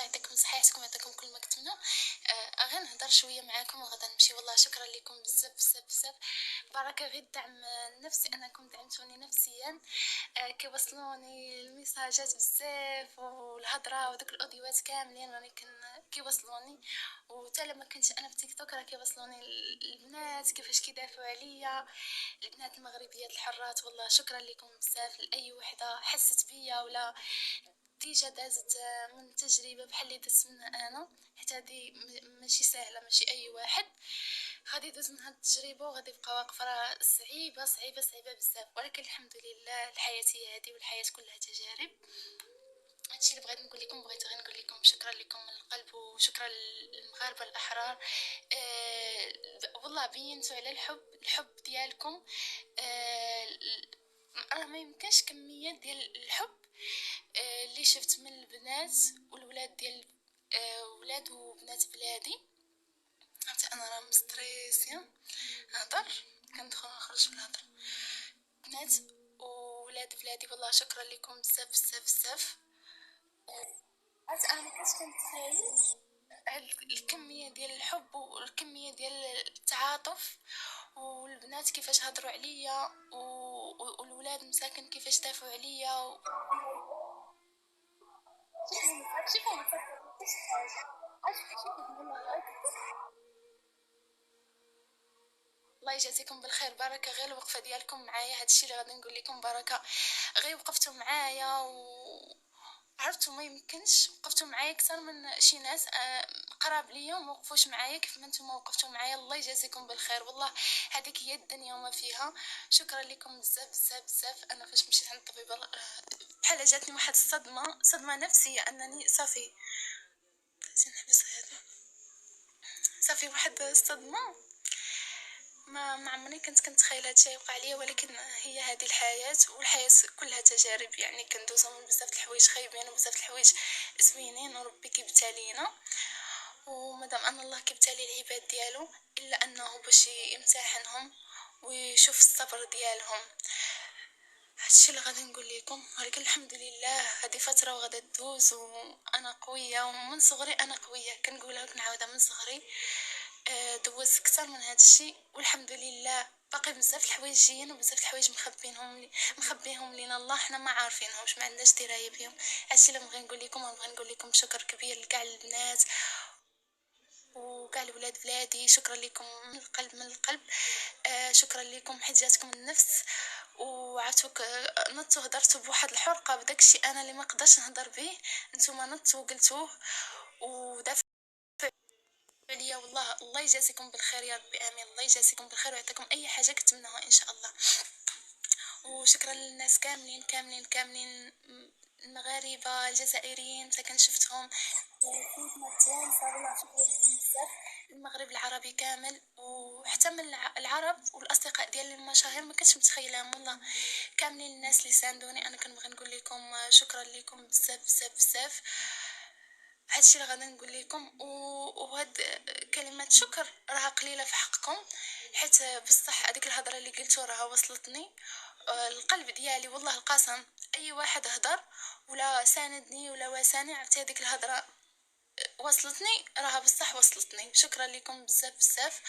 يعطيكم صحتكم ويعطيكم كل ما كتمنوا. غير نهضر شويه معاكم وغدا نمشي. والله شكرا لكم بزاف بزاف بزاف. بركه غير الدعم النفسي انكم دعمتوني نفسيا. كيوصلوني الميساجات بزاف والهضره ودوك الاوديوات كاملين راني كيوصلوني. وتا لما كنت انا في تيك توك راه كيوصلوني البنات كيفاش كيدافعوا عليا، البنات المغربيات الحرات. والله شكرا لكم بزاف لاي وحده حست بيا ولا ديجا دازت من تجربه بحال اللي دزت منها انا. حتى هادي ماشي سهله، ماشي اي واحد غادي يدوز من هاد التجربه وغادي يبقى واقف. راه صعيبه صعيبه صعيبه بزاف، ولكن الحمد لله الحياه هي هادي والحياه كلها تجارب. هادشي اللي بغيت نقول لكم. بغيت غير نقول لكم شكرا لكم من القلب وشكرا للمغاربه الاحرار. والله بينتوا على الحب ديالكم. راه ما يمكنش كميه ديال الحب اللي شفت من البنات والولاد ديال ولاد وبنات بلادي. حتى انا راه مستريسيه نهضر، كندخل نخرج في الهضره. بنات وولاد بلادي والله شكرا لكم بزاف بزاف بزاف. عرفت انا ما كنتش كنتخيل هاد الكميه ديال الحب والكميه ديال التعاطف، والبنات كيفاش هضروا عليا والولاد مساكن كيفاش دافعوا عليا. شوفوا ما تصدقوش حاجه. الله يجازيكم بالخير. بركه غير الوقفه ديالكم معايا، هادشي اللي غادي نقول لكم. بركه غير وقفتوا معايا عرفتوا ما يمكنش وقفتوا معايا اكثر من شي ناس قراب ليا وما وقفوش معايا كيف ما نتوما وقفتوا معايا. الله يجازيكم بالخير. والله هذيك هي الدنيا وما فيها. شكرا لكم بزاف بزاف بزاف. انا فاش مشيت عند الطبيبه بحال جاتني واحد صدمه نفسيه انني صافي نحبس هذا. صافي واحد الصدمه ما عمرني كنت كنتخيل هادشي يوقع ليا، ولكن هي هذه الحياه، والحياه كلها تجارب. يعني كندوزو من بزاف الحوايج خايبين وبزاف الحوايج زوينين وربي كيبتالينا. ومادام ان الله كيبتالي العباد ديالو الا انه باش يمتحنهم ويشوف الصبر ديالهم. هادشي اللي غادي نقول لكم. ولكن الحمد لله هذه فتره وغادا تدوز وانا قويه. ومن صغري انا قويه، كنقولها ونعاودها من صغري. دوزت اكثر من هذا الشيء والحمد لله. باقي بزاف الحوايج جايين وبزاف الحوايج مخبيهم لينا الله، حنا ما عارفينهمش، ما عندناش درايه بهم. هادشي اللي بغي نقول لكم. ونبغي نقول لكم شكر كبير لكاع البنات وكاع الولاد بلادي. شكرا لكم من القلب من القلب. شكرا لكم حيت جاتكم النفس وعرفتوك. نطوا هضرتوا بواحد الحرقه بداكشي انا اللي ما قدرتش نهضر به. نتوما نطوا وقلتوه ودافعوا عليا. والله الله يجازيكم بالخير يا ربي، امين. الله يجازيكم بالخير ويعطيكم اي حاجه كتمنوها ان شاء الله. وشكرا للناس كاملين كاملين كاملين، المغاربه الجزائريين ساكن شفتهم المغرب العربي كامل، وحتى من العرب والاصدقاء ديالي المشاهير ما كنتش متخيلهم. والله كاملين الناس اللي ساندوني. انا كنبغي نقول لكم شكرا لكم بزاف بزاف بزاف. هادشي اللي غادي نقول لكم. وهاد كلمات شكر راها قليله في حقكم، حيت بصح هذيك الهضره اللي قلتو راها وصلتني القلب ديالي. والله القسم اي واحد هضر ولا ساندني ولا واساني، عرفتي هذيك الهضره وصلتني، راها بصح وصلتني. شكرا لكم بزاف بزاف.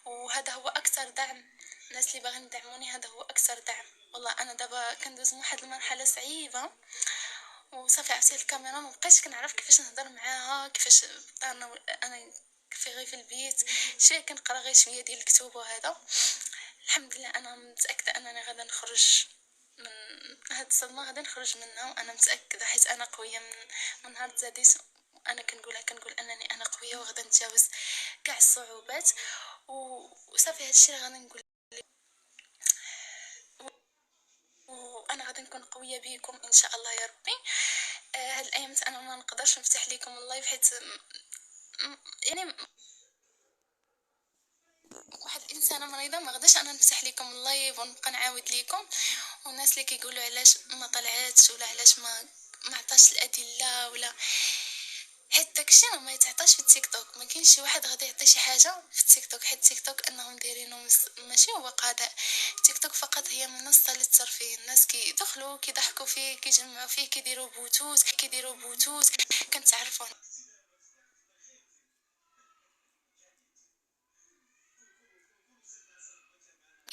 وهذا هو اكثر دعم. الناس اللي باغيين يدعموني هذا هو اكثر دعم. والله انا دابا كندوز من واحد المرحله صعيبه وصافي. عرفتي الكاميرا ما بقيتش كنعرف كيفاش نهضر معاها، كيفاش انا في غير في البيت شويه كنقرا غير شويه ديال الكتب وهذا. الحمد لله انا متاكده انني غادا نخرج من هاد الصدمه، غادي نخرج منها وانا متاكده، حيت انا قويه من نهار تزاديت. انا كنقول انني انا قويه وغادا نتجاوز كاع الصعوبات. وصافي هادشي اللي غادي نقول. وانا غادي نكون قويه بيكم ان شاء الله يا ربي. هاد الايامات انا ما نقدرش نفتح لكم اللايف حيت يعني واحد الانسانه مريضه ما غاداش انا نفتح لكم اللايف ونبقى نعاود لكم. والناس اللي كيقولوا علاش ما طلعتش ولا علاش ما عطاش الادله ولا، حيت داكشي راه ما يتعطاش في التيك توك. ما كاينش شي واحد غادي يعطي شي حاجه في التيك توك، حيت التيك توك انهم دايرينه ماشي هو قضاء. التيك توك فقط هي منصه للترفيه. الناس كيدخلوا كيضحكوا فيه كيجمعوا فيه كيديروا بوتوت كنتعرفوا.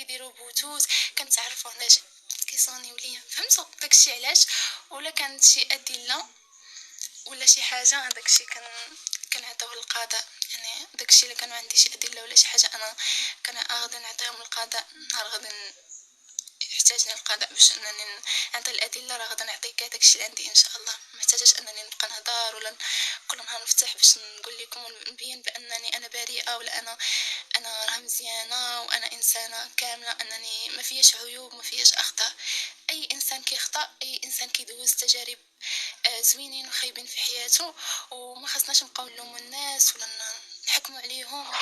كيديروا بوتوت كنتعرفوا علاش كيصونيو ليا، فهمتوا داكشي علاش. ولا كانت شي ادله ولا شي حاجه داكشي كنعطيوه للقضاء. يعني داكشي الا كانوا عندي شي ادله ولا شي حاجه انا غادي نعطيهم للقضاء. نهار غادي يحتاجني القضاء باش انني نعطي الادله، راه غادي نعطي كاع داكشي اللي عندي ان شاء الله. ما محتاجاش انني نبقى نهضر ولا كل نهار نفتح باش نقول لكم ونبين بانني انا بريئه ولا انا راه مزيانه وانا انسانه كامله، انني ما فياش عيوب ما فياش اخطاء. اي انسان كيخطا، اي انسان كيدوز تجارب زوينين وخايبين في حياته، وما خصناش نبقاو نلوموا الناس ولا نحكموا عليهم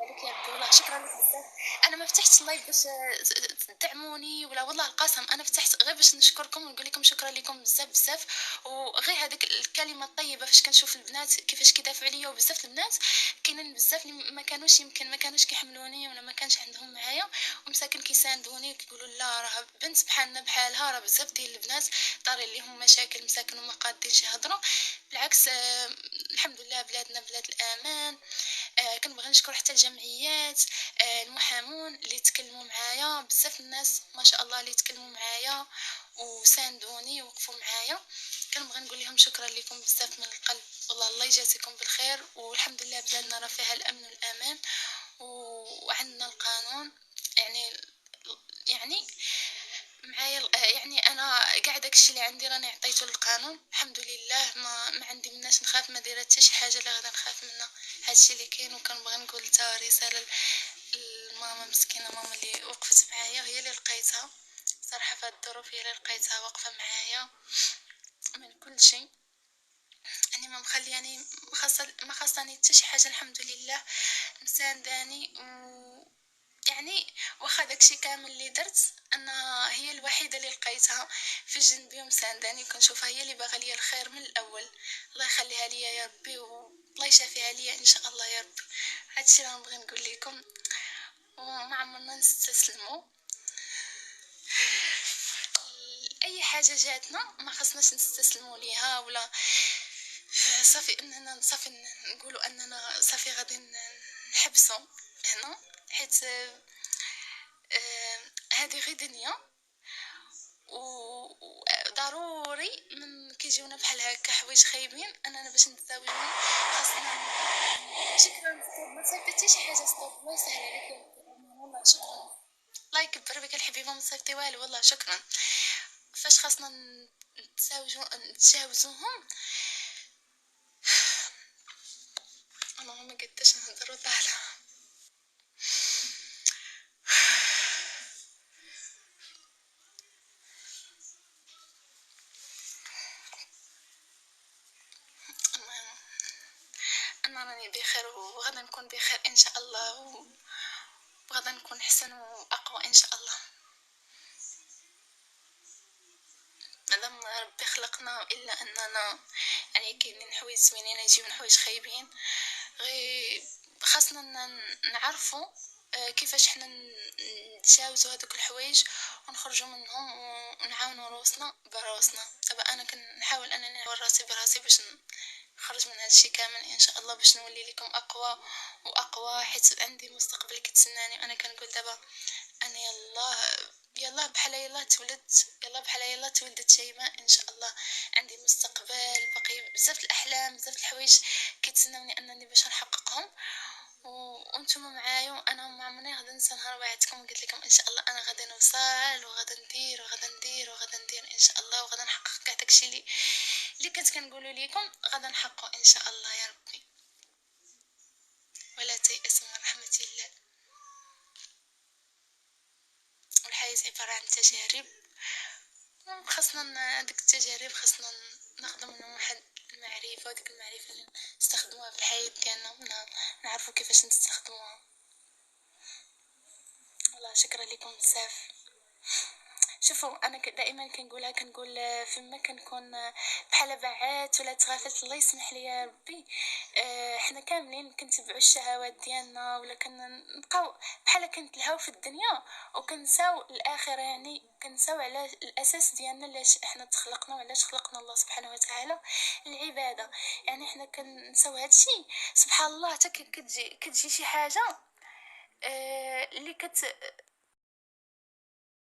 عليك يا عبد الله. شكرا لك بزاف. انا ما فتحت اللايف باش تدعموني ولا والله القسم، انا فتحت غير باش نشكركم ونقول لكم شكرا لكم بزاف بزاف. وغير هذيك الكلمه الطيبه فاش كنشوف البنات كيفاش كيدافعوا عليا، وبزاف البنات كاينين بزاف اللي ما كانوش كيحملوني ولا ما كانش عندهم معايا ومساكن كيساندوني وكيقولوا لا راه بنت بحالنا بحالها. راه بزاف ديال البنات طاري ليهم مشاكل مساكن وما قادينش يهضروا. بالعكس الحمد لله بلادنا بلاد الامان. كنبغي نشكر حتى الجمعيات المحامون اللي تكلموا معايا، بزاف الناس ما شاء الله اللي تكلموا معايا وساندوني ووقفوا معايا. كنبغي نقول لهم شكرا لكم بزاف من القلب. والله الله يجازيكم بالخير. والحمد لله بلادنا راه فيها الامن والامان وعندنا القانون. يعني معايا يعني انا كاع داكشي اللي عندي راني عطيته للقانون الحمد لله. ما عندي مناش نخاف، ما دايره حتى شي حاجه اللي غادا نخاف منها. هادشي اللي كاين. وكنبغي نقول تا رساله الماما مسكينه، ماما اللي وقفت معايا هي اللي لقيتها صراحه في هاد الظروف، هي اللي لقيتها واقفه معايا من كل شيء. يعني ما مخلياني ما خاصني حتى شي حاجه الحمد لله. مسانداني يعني واخا داكشي كامل اللي درت انا هي الوحيده اللي لقيتها في جنبي ومسانداني، وكنشوفها هي اللي باغا ليا الخير من الاول. الله يخليها ليا يا ربي والله يشافيها ليا ان شاء الله يا ربي. هادشي اللي نبغي نقول لكم. وما عمرنا نستسلموا اي حاجه جاتنا، ما خصناش نستسلموا ليها ولا صافي اننا صافي نقولوا اننا صافي غادي نحبسوا هنا. حيت هذه غير دنيا وضروري من كيجيونا بحال هكا حوايج خايبين اننا باش نتزاوجوا خاصنا. شكرا ما تصيفطي شي حاجه ستوب الله يسهل عليك يا والله. شكرا الله يكبر بك الحبيبه ما تصيفطي والو والله شكرا. فاش خاصنا نتجاوزوهم. اللهم ما قداش نهضروا طالع. المهم انا راني بخير وغدا نكون بخير ان شاء الله وغدا نكون احسن واقوى ان شاء الله. مادام ربي خلقنا الا اننا يعني كاينين حوايج زوينين يجيو من حوايج خايبين. غير خاصنا نعرفوا كيفاش حنا نتجاوزوا هذوك الحوايج ونخرجوا منهم ونعاونوا روسنا بروسنا. دابا انا كنحاول انني نعاون راسي براسي باش نخرج من هادشي كامل ان شاء الله، باش نولي لكم اقوى واقوى. حيت عندي مستقبل كتسناني. انا كنقول دابا انا يلا بحال يلا تولدت، يلا بحال يلا تولدت شيماء ان شاء الله. عندي مستقبل باقي بزاف الاحلام بزاف الحوايج كيتسناوني انني باش نحققهم. وانتم معايا وانا ما عمرني غادي ننسى نهار وعدتكم وقلت لكم ان شاء الله انا غادي نوصل وغادي ندير وغادي ندير وغادي ندير ان شاء الله. وغادي نحقق كاع داكشي اللي كنت كنقولوا لكم غادي نحققه ان شاء الله يا ربي. ولا تيأسوا من رحمة الله. والحياة عبارة عن تجارب خاصنا هاديك التجارب خاصنا ناخذ منهم واحد المعرفة، وديك المعرفة اللي نستخدموها في الحياة ديالنا نعرفوا كيفاش نستخدموها. والله شكرا لكم بزاف. شوفوا انا دائما كنقولها، كنقول فما كنكون بحال بعات ولا تغافلت، الله يسمح لي يا ربي، حنا كاملين كنتبعوا الشهوات ديالنا، ولا كنبقاو بحال كنتلهاو في الدنيا وكنساو الاخره، يعني كنساو على الاساس ديالنا، علاش احنا تخلقنا وعلاش خلقنا الله سبحانه وتعالى، العباده. يعني حنا كنساو هادشي، سبحان الله حتى كتجي شي حاجه اللي